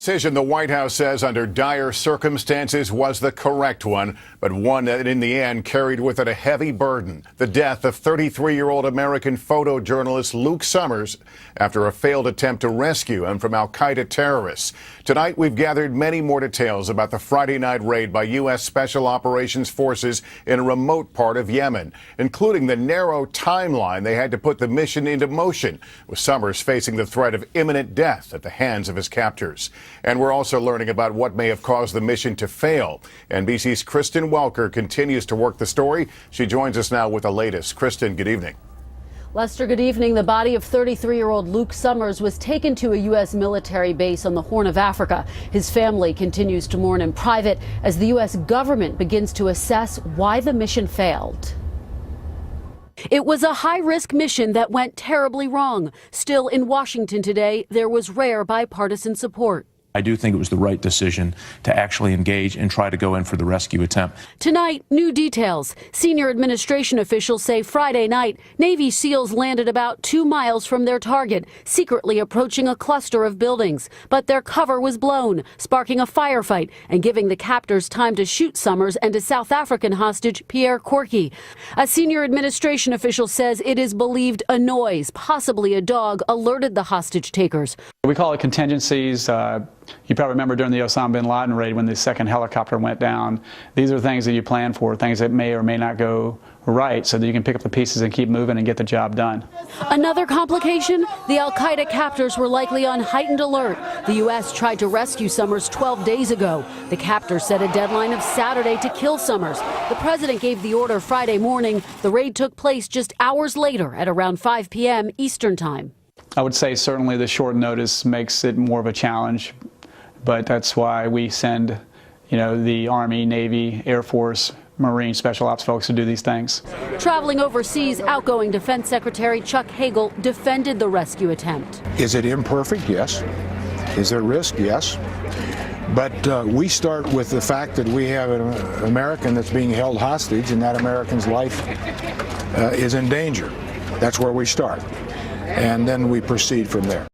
Decision the White House says under dire circumstances was the correct one, but one that in the end carried with it a heavy burden. The death of 33-year-old American photojournalist Luke Summers after a failed attempt to rescue him from al-Qaeda terrorists. Tonight we've gathered many more details about the Friday night raid by U.S. Special Operations Forces in a remote part of Yemen, including the narrow timeline they had to put the mission into motion, with Summers facing the threat of imminent death at the hands of his captors. And we're also learning about what may have caused the mission to fail. NBC's Kristen Welker continues to work the story. She joins us now with the latest. Kristen, good evening. Lester, good evening. The body of 33-year-old Luke Summers was taken to a U.S. military base on the Horn of Africa. His family continues to mourn in private as the U.S. government begins to assess why the mission failed. It was a high-risk mission that went terribly wrong. Still, in Washington today, there was rare bipartisan support. I do think it was the right decision to actually engage and try to go in for the rescue attempt. Tonight, new details. Senior administration officials say Friday night, Navy SEALs landed about 2 miles from their target, secretly approaching a cluster of buildings. But their cover was blown, sparking a firefight and giving the captors time to shoot Summers and a South African hostage, Pierre Corky. A senior administration official says it is believed a noise, possibly a dog, alerted the hostage takers. We call it contingencies. You probably remember during the Osama bin Laden raid when the second helicopter went down. These are things that you plan for, things that may or may not go right, so that you can pick up the pieces and keep moving and get the job done. Another complication? The al-Qaeda captors were likely on heightened alert. The U.S. tried to rescue Summers 12 days ago. The captors set a deadline of Saturday to kill Summers. The president gave the order Friday morning. The raid took place just hours later at around 5 p.m. Eastern Time. I would say certainly the short notice makes it more of a challenge, but that's why we send, the Army, Navy, Air Force, Marine, Special Ops folks to do these things. Traveling overseas, outgoing Defense Secretary Chuck Hagel defended the rescue attempt. Is it imperfect? Yes. Is there risk? Yes. But we start with the fact that we have an American that's being held hostage, and that American's life is in danger. That's where we start. And then we proceed from there.